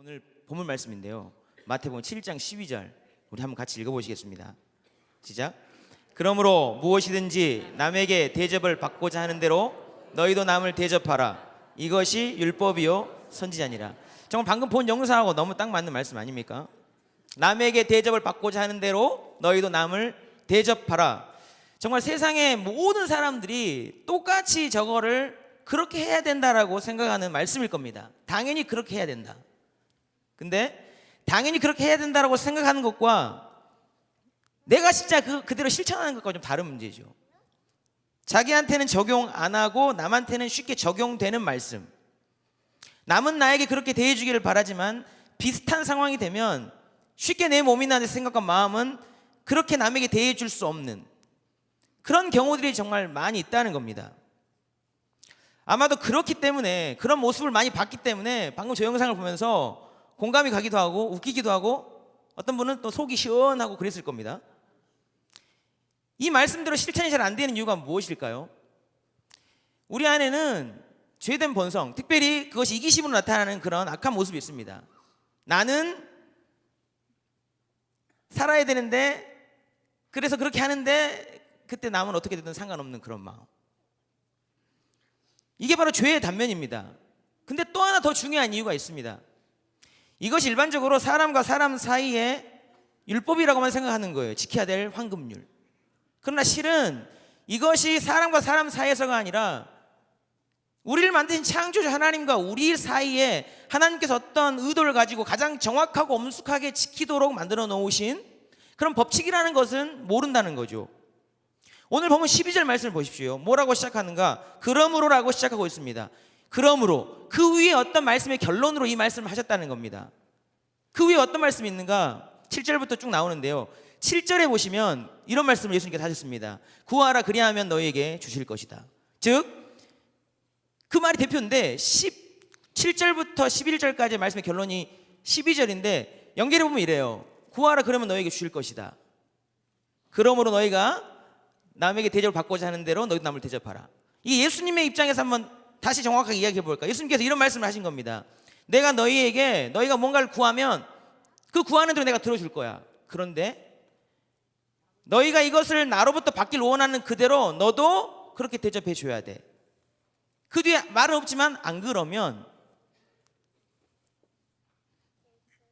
오늘 본문 말씀인데요. 마태복음 7장 12절 우리 한번 같이 읽어보시겠습니다. 시작. 그러므로 무엇이든지 남에게 대접을 받고자 하는 대로 너희도 남을 대접하라. 이것이 율법이요 선지자니라. 정말 방금 본 영상하고 너무 딱 맞는 말씀 아닙니까? 남에게 대접을 받고자 하는 대로 너희도 남을 대접하라. 정말 세상의 모든 사람들이 똑같이 저거를 그렇게 해야 된다라고 생각하는 말씀일 겁니다. 당연히 그렇게 해야 된다. 근데 당연히 그렇게 해야 된다라고 생각하는 것과 내가 진짜 그대로 실천하는 것과 좀 다른 문제죠. 자기한테는 적용 안 하고 남한테는 쉽게 적용되는 말씀. 남은 나에게 그렇게 대해주기를 바라지만 비슷한 상황이 되면 쉽게 내 몸이나 내 생각과 마음은 그렇게 남에게 대해줄 수 없는 그런 경우들이 정말 많이 있다는 겁니다. 아마도 그렇기 때문에, 그런 모습을 많이 봤기 때문에 방금 저 영상을 보면서 공감이 가기도 하고 웃기기도 하고 어떤 분은 또 속이 시원하고 그랬을 겁니다. 이 말씀대로 실천이 잘 안 되는 이유가 무엇일까요? 우리 안에는 죄된 본성, 특별히 그것이 이기심으로 나타나는 그런 악한 모습이 있습니다. 나는 살아야 되는데 그래서 그렇게 하는데 그때 남은 어떻게 되든 상관없는 그런 마음. 이게 바로 죄의 단면입니다. 근데 또 하나 더 중요한 이유가 있습니다. 이것이 일반적으로 사람과 사람 사이의 율법이라고만 생각하는 거예요. 지켜야 될 황금률. 그러나 실은 이것이 사람과 사람 사이에서가 아니라 우리를 만드신 창조주 하나님과 우리 사이에 하나님께서 어떤 의도를 가지고 가장 정확하고 엄숙하게 지키도록 만들어 놓으신 그런 법칙이라는 것은 모른다는 거죠. 오늘 보면 12절 말씀을 보십시오. 뭐라고 시작하는가? 그러므로라고 시작하고 있습니다. 그러므로, 그 위에 어떤 말씀의 결론으로 이 말씀을 하셨다는 겁니다. 그 위에 어떤 말씀이 있는가? 7절부터 쭉 나오는데요. 7절에 보시면 이런 말씀을 예수님께서 하셨습니다. 구하라 그리하면 너희에게 주실 것이다. 즉, 그 말이 대표인데 7절부터 11절까지의 말씀의 결론이 12절인데 연결해 보면 이래요. 구하라 그러면 너희에게 주실 것이다. 그러므로 너희가 남에게 대접을 받고자 하는 대로 너희도 남을 대접하라. 이 예수님의 입장에서 한번 다시 정확하게 이야기해 볼까요? 예수님께서 이런 말씀을 하신 겁니다. 내가 너희가 뭔가를 구하면 그 구하는 대로 내가 들어줄 거야. 그런데 너희가 이것을 나로부터 받길 원하는 그대로 너도 그렇게 대접해 줘야 돼. 그 뒤에 말은 없지만 안 그러면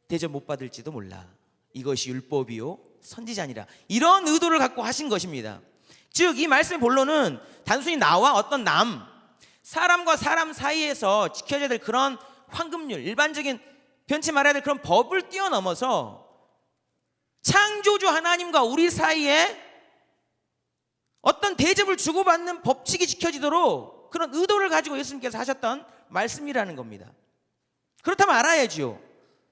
대접 못 받을지도 몰라. 이것이 율법이요 선지자니라. 이런 의도를 갖고 하신 것입니다. 즉 이 말씀의 본론은 단순히 나와 어떤 사람과 사람 사이에서 지켜져야 될 그런 황금률, 일반적인 변치 말아야 될 그런 법을 뛰어넘어서 창조주 하나님과 우리 사이에 어떤 대접을 주고받는 법칙이 지켜지도록 그런 의도를 가지고 예수님께서 하셨던 말씀이라는 겁니다. 그렇다면 알아야지요.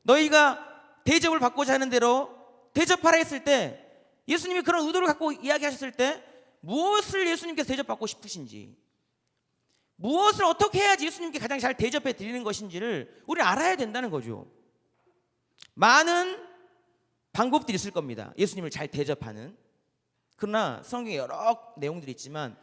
너희가 대접을 받고자 하는 대로 대접하라 했을 때 예수님이 그런 의도를 갖고 이야기하셨을 때 무엇을 예수님께서 대접받고 싶으신지, 무엇을 어떻게 해야지 예수님께 가장 잘 대접해 드리는 것인지를 우리 알아야 된다는 거죠. 많은 방법들이 있을 겁니다. 예수님을 잘 대접하는. 그러나 성경에 여러 내용들이 있지만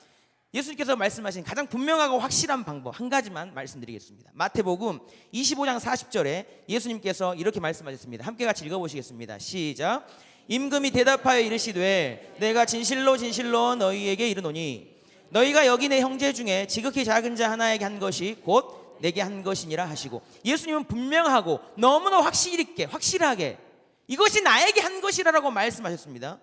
예수님께서 말씀하신 가장 분명하고 확실한 방법 한 가지만 말씀드리겠습니다. 마태복음 25장 40절에 예수님께서 이렇게 말씀하셨습니다. 함께 같이 읽어보시겠습니다. 시작. 임금이 대답하여 이르시되 내가 진실로 진실로 너희에게 이르노니 너희가 여기 내 형제 중에 지극히 작은 자 하나에게 한 것이 곧 내게 한 것이니라 하시고, 예수님은 분명하고 너무나 확실하게 이것이 나에게 한 것이라고 말씀하셨습니다.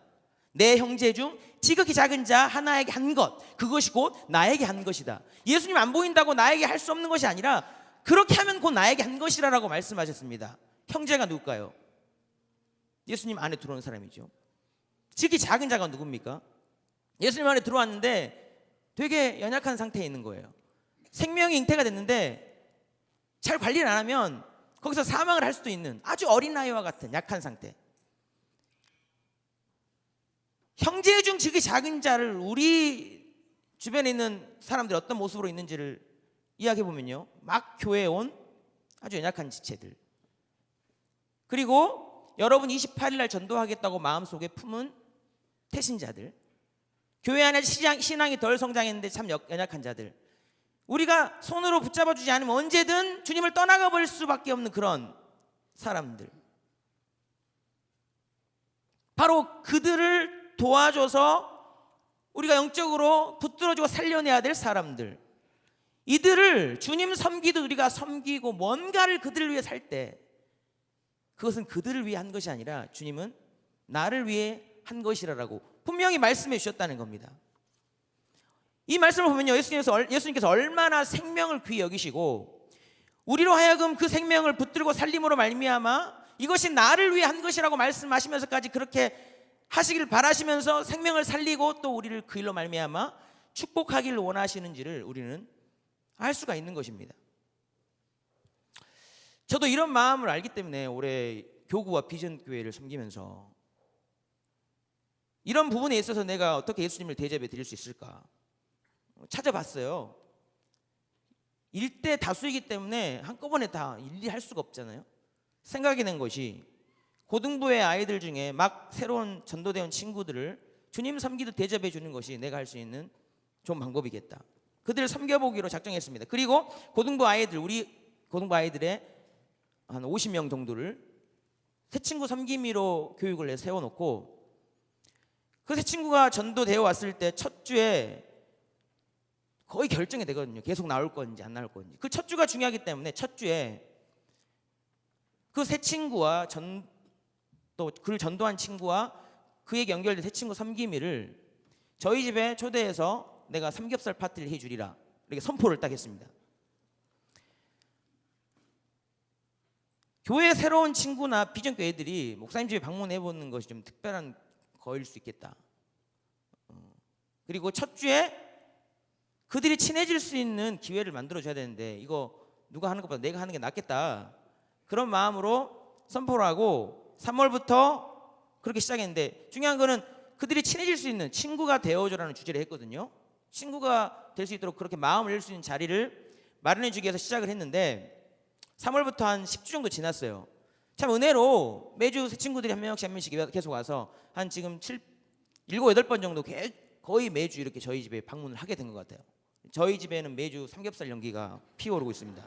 내 형제 중 지극히 작은 자 하나에게 한 것, 그것이 곧 나에게 한 것이다. 예수님 안 보인다고 나에게 할 수 없는 것이 아니라 그렇게 하면 곧 나에게 한 것이라고 말씀하셨습니다. 형제가 누굴까요? 예수님 안에 들어오는 사람이죠. 지극히 작은 자가 누굽니까? 예수님 안에 들어왔는데 되게 연약한 상태에 있는 거예요. 생명이 잉태가 됐는데 잘 관리를 안 하면 거기서 사망을 할 수도 있는 아주 어린 아이와 같은 약한 상태. 형제 중 지극히 작은 자를 우리 주변에 있는 사람들이 어떤 모습으로 있는지를 이야기해 보면요, 막 교회에 온 아주 연약한 지체들, 그리고 여러분 28일 날 전도하겠다고 마음속에 품은 태신자들, 교회 안에 신앙이 덜 성장했는데 참 연약한 자들, 우리가 손으로 붙잡아 주지 않으면 언제든 주님을 떠나가 버릴 수밖에 없는 그런 사람들, 바로 그들을 도와줘서 우리가 영적으로 붙들어주고 살려내야 될 사람들, 이들을 주님 섬기듯 우리가 섬기고 뭔가를 그들을 위해 살 때 그것은 그들을 위해 한 것이 아니라 주님은 나를 위해 한 것이라고 분명히 말씀해 주셨다는 겁니다. 이 말씀을 보면요, 예수님께서 얼마나 생명을 귀히 여기시고 우리로 하여금 그 생명을 붙들고 살림으로 말미암아 이것이 나를 위해 한 것이라고 말씀하시면서까지 그렇게 하시길 바라시면서 생명을 살리고 또 우리를 그 일로 말미암아 축복하기를 원하시는지를 우리는 알 수가 있는 것입니다. 저도 이런 마음을 알기 때문에 올해 교구와 비전교회를 섬기면서 이런 부분에 있어서 내가 어떻게 예수님을 대접해 드릴 수 있을까 찾아봤어요. 일대 다수이기 때문에 한꺼번에 다 일일이 할 수가 없잖아요. 생각이 낸 것이 고등부의 아이들 중에 막 새로운 전도대 온 친구들을 주님 섬기듯 대접해 주는 것이 내가 할 수 있는 좋은 방법이겠다. 그들을 섬겨보기로 작정했습니다. 그리고 우리 고등부 아이들의 한 50명 정도를 새 친구 섬김이로 교육을 해서 세워놓고 그 새 친구가 전도되어 왔을 때 첫 주에 거의 결정이 되거든요. 계속 나올 건지 안 나올 건지. 그 첫 주가 중요하기 때문에 첫 주에 그 새 친구와 또 그를 전도한 친구와 그에게 연결된 새 친구 섬김이를 저희 집에 초대해서 내가 삼겹살 파티를 해주리라 이렇게 선포를 딱 했습니다. 교회 새로운 친구나 비전교 애들이 목사님 집에 방문해보는 것이 좀 특별한 거일 수 있겠다. 그리고 첫 주에 그들이 친해질 수 있는 기회를 만들어줘야 되는데 이거 누가 하는 것보다 내가 하는 게 낫겠다. 그런 마음으로 선포를 하고 3월부터 그렇게 시작했는데 중요한 거는 그들이 친해질 수 있는 친구가 되어줘라는 주제를 했거든요. 친구가 될 수 있도록 그렇게 마음을 낼 수 있는7자리를 마련해 주기 위해서 시작을 했는데 3월부터 한 10주 정도 지났어요. 참 은혜로 매주 새 친구들이 한 명씩 계속 와서 한 지금 7, 8번 정도 거의 매주 이렇게 저희 집에 방문을 하게 된 것 같아요. 저희 집에는 매주 삼겹살 연기가 피어오르고 있습니다.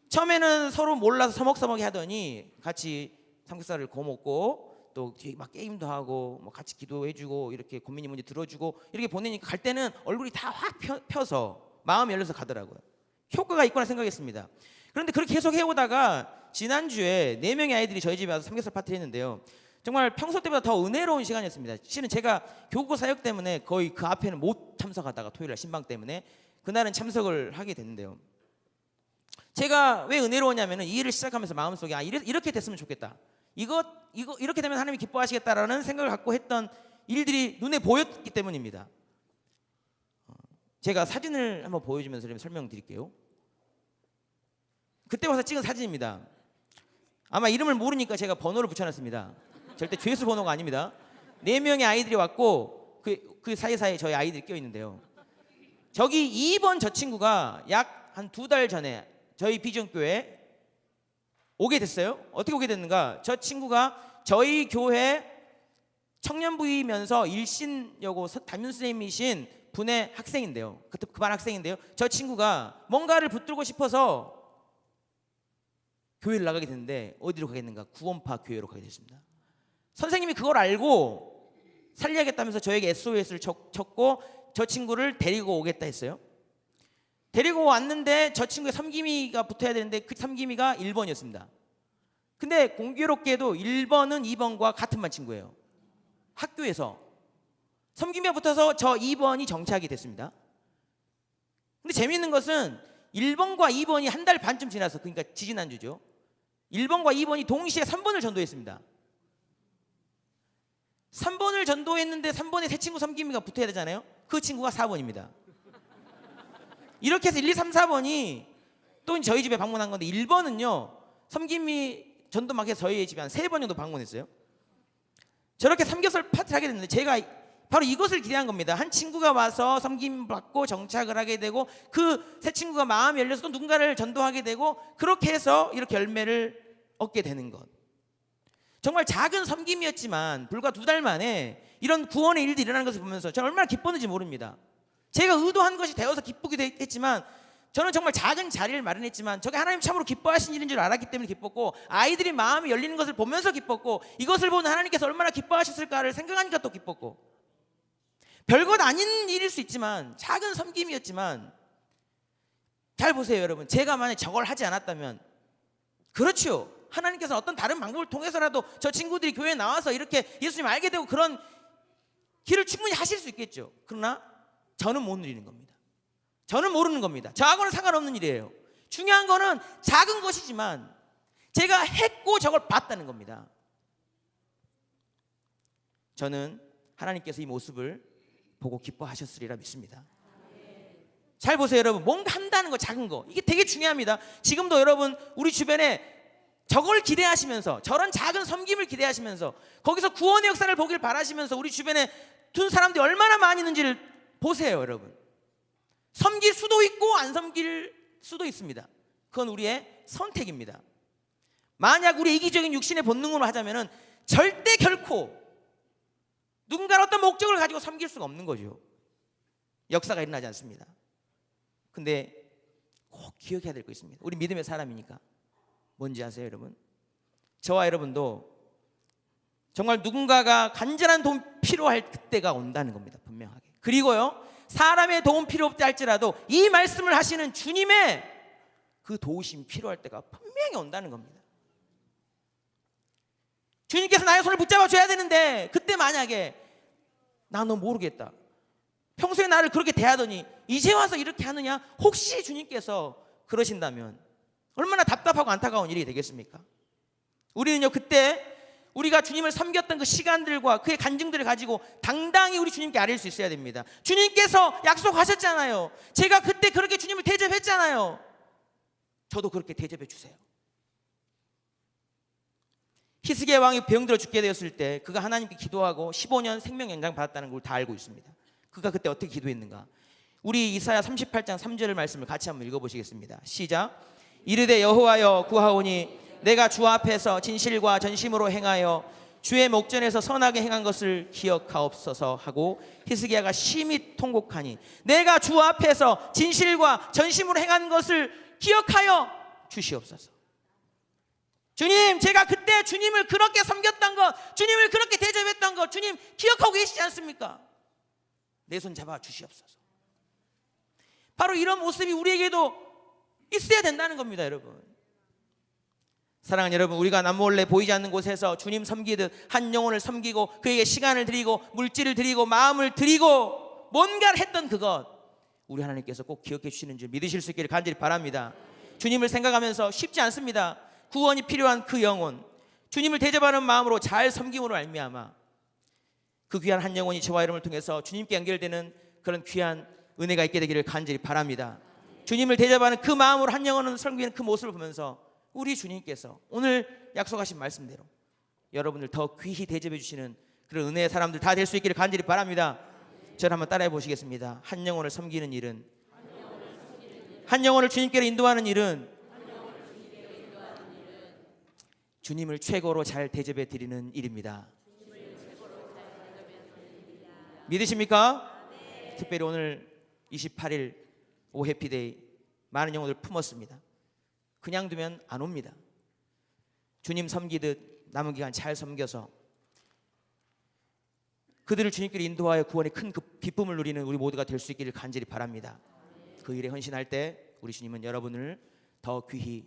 처음에는 서로 몰라서 서먹서먹해 하더니 같이 삼겹살을 구워 먹고 또 뒤에 막 게임도 하고 뭐 같이 기도해주고 이렇게 고민이 뭔지 들어주고 이렇게 보내니까 갈 때는 얼굴이 다 확 펴서 마음이 열려서 가더라고요. 효과가 있구나 생각했습니다. 그런데 그렇게 계속 해오다가 지난주에 4명의 아이들이 저희 집에 와서 삼겹살 파티를 했는데요. 정말 평소 때보다 더 은혜로운 시간이었습니다. 실은 제가 교구 사역 때문에 거의 그 앞에는 못 참석하다가 토요일날 신방 때문에 그날은 참석을 하게 됐는데요. 제가 왜 은혜로웠냐면은 이 일을 시작하면서 마음속에 이렇게 됐으면 좋겠다. 이렇게 되면 하나님이 기뻐하시겠다라는 생각을 갖고 했던 일들이 눈에 보였기 때문입니다. 제가 사진을 한번 보여주면서 좀 설명드릴게요. 그때 와서 찍은 사진입니다. 아마 이름을 모르니까 제가 번호를 붙여놨습니다. 절대 죄수 번호가 아닙니다. 4명의 아이들이 왔고 그 사이사이에 저희 아이들이 껴있는데요. 저기 2번 저 친구가 약 한 2달 전에 저희 비전교회에 오게 됐어요. 어떻게 오게 됐는가? 저 친구가 저희 교회 청년부이면서 일신여고 담임선생님이신 분의 학생인데요. 그 반 학생인데요. 저 친구가 뭔가를 붙들고 싶어서 교회를 나가게 됐는데 어디로 가겠는가? 구원파 교회로 가게 됐습니다. 선생님이 그걸 알고 살려야겠다면서 저에게 SOS를 쳤고 저 친구를 데리고 오겠다 했어요. 데리고 왔는데 저 친구의 섬김이가 붙어야 되는데 그 섬김이가 1번이었습니다. 근데 공교롭게도 1번은 2번과 같은 반 친구예요. 학교에서 섬김이가 붙어서 저 2번이 정착이 됐습니다. 근데 재미있는 것은 1번과 2번이 한 달 반쯤 지나서, 그러니까 지지난주죠, 1번과 2번이 동시에 3번을 전도했습니다. 3번을 전도했는데 3번에 새 친구 섬김이가 붙어야 되잖아요. 그 친구가 4번입니다. 이렇게 해서 1, 2, 3, 4번이 또 저희 집에 방문한 건데 1번은요 섬김이 전도 막 해서 저희 집에 한 3번 정도 방문했어요. 저렇게 삼겹살 파티를 하게 됐는데 제가 바로 이것을 기대한 겁니다. 한 친구가 와서 섬김 받고 정착을 하게 되고 그 새 친구가 마음이 열려서 또 누군가를 전도하게 되고 그렇게 해서 이렇게 열매를 얻게 되는 것. 정말 작은 섬김이었지만 불과 2달 만에 이런 구원의 일들이 일어나는 것을 보면서 저는 얼마나 기뻤는지 모릅니다. 제가 의도한 것이 되어서 기쁘기도 했지만 저는 정말 작은 자리를 마련했지만 저게 하나님 참으로 기뻐하신 일인 줄 알았기 때문에 기뻤고, 아이들이 마음이 열리는 것을 보면서 기뻤고, 이것을 보는 하나님께서 얼마나 기뻐하셨을까를 생각하니까 또 기뻤고, 별것 아닌 일일 수 있지만 작은 섬김이었지만, 잘 보세요 여러분, 제가 만약 저걸 하지 않았다면, 그렇죠, 하나님께서 어떤 다른 방법을 통해서라도 저 친구들이 교회에 나와서 이렇게 예수님 알게 되고 그런 길을 충분히 하실 수 있겠죠. 그러나 저는 못 누리는 겁니다. 저는 모르는 겁니다. 저하고는 상관없는 일이에요. 중요한 거는 작은 것이지만 제가 했고 저걸 봤다는 겁니다. 저는 하나님께서 이 모습을 보고 기뻐하셨으리라 믿습니다. 잘 보세요 여러분, 뭔가 한다는 거, 작은 거, 이게 되게 중요합니다. 지금도 여러분 우리 주변에 저걸 기대하시면서, 저런 작은 섬김을 기대하시면서, 거기서 구원의 역사를 보길 바라시면서 우리 주변에 둔 사람들이 얼마나 많이 있는지를 보세요 여러분. 섬길 수도 있고 안 섬길 수도 있습니다. 그건 우리의 선택입니다. 만약 우리 이기적인 육신의 본능으로 하자면은 절대 결코 누군가 어떤 목적을 가지고 섬길 수가 없는 거죠. 역사가 일어나지 않습니다. 근데 꼭 기억해야 될 거 있습니다. 우리 믿음의 사람이니까. 뭔지 아세요 여러분? 저와 여러분도 정말 누군가가 간절한 도움 필요할 그때가 온다는 겁니다. 분명하게. 그리고요, 사람의 도움 필요 없다 할지라도 이 말씀을 하시는 주님의 그 도우심이 필요할 때가 분명히 온다는 겁니다. 주님께서 나의 손을 붙잡아 줘야 되는데, 그때 만약에 나 너 모르겠다, 평소에 나를 그렇게 대하더니 이제 와서 이렇게 하느냐, 혹시 주님께서 그러신다면 얼마나 답답하고 안타까운 일이 되겠습니까? 우리는요, 그때 우리가 주님을 섬겼던 그 시간들과 그의 간증들을 가지고 당당히 우리 주님께 아뢰일 수 있어야 됩니다. 주님께서 약속하셨잖아요. 제가 그때 그렇게 주님을 대접했잖아요. 저도 그렇게 대접해 주세요. 히스기야 왕이 병들어 죽게 되었을 때 그가 하나님께 기도하고 15년 생명 연장 받았다는 걸 다 알고 있습니다. 그가 그때 어떻게 기도했는가? 우리 이사야 38장 3절 말씀을 같이 한번 읽어보시겠습니다. 시작. 이르되 여호와여 구하오니 내가 주 앞에서 진실과 전심으로 행하여 주의 목전에서 선하게 행한 것을 기억하옵소서 하고, 히스기야가 심히 통곡하니 내가 주 앞에서 진실과 전심으로 행한 것을 기억하여 주시옵소서. 주님, 제가 그때 주님을 그렇게 섬겼던 것, 주님을 그렇게 대접했던 것, 주님 기억하고 계시지 않습니까? 내 손 잡아 주시옵소서. 바로 이런 모습이 우리에게도 있어야 된다는 겁니다 여러분. 사랑하는 여러분, 우리가 남몰래 보이지 않는 곳에서 주님 섬기듯 한 영혼을 섬기고 그에게 시간을 드리고 물질을 드리고 마음을 드리고 뭔가를 했던 그것, 우리 하나님께서 꼭 기억해 주시는 줄 믿으실 수 있기를 간절히 바랍니다. 주님을 생각하면서 쉽지 않습니다. 구원이 필요한 그 영혼, 주님을 대접하는 마음으로 잘 섬김으로 말미암아 그 귀한 한 영혼이 저와 여러분을 통해서 주님께 연결되는 그런 귀한 은혜가 있게 되기를 간절히 바랍니다. 주님을 대접하는 그 마음으로 한 영혼을 섬기는 그 모습을 보면서 우리 주님께서 오늘 약속하신 말씀대로 여러분을 더 귀히 대접해 주시는 그런 은혜의 사람들 다 될 수 있기를 간절히 바랍니다. 저를 한번 따라해 보시겠습니다. 한 영혼을 섬기는 일은, 한 영혼을 주님께로 인도하는 일은 주님을 최고로 잘 대접해 드리는 일입니다. 믿으십니까? 네. 특별히 오늘 28일 오 해피데이 많은 영혼들 품었습니다. 그냥 두면 안 옵니다. 주님 섬기듯 남은 기간 잘 섬겨서 그들을 주님께로 인도하여 구원의 큰 기쁨을 누리는 우리 모두가 될 수 있기를 간절히 바랍니다. 그 일에 헌신할 때 우리 주님은 여러분을 더 귀히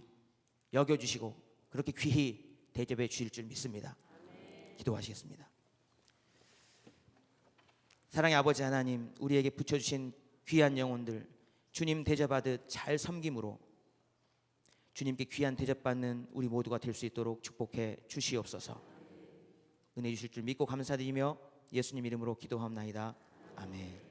여겨주시고 그렇게 귀히 대접해 주실 줄 믿습니다. 기도하시겠습니다. 사랑의 아버지 하나님, 우리에게 붙여주신 귀한 영혼들 주님 대접하듯 잘 섬김으로 주님께 귀한 대접받는 우리 모두가 될 수 있도록 축복해 주시옵소서. 은혜 주실 줄 믿고 감사드리며 예수님 이름으로 기도하옵나이다. 아멘.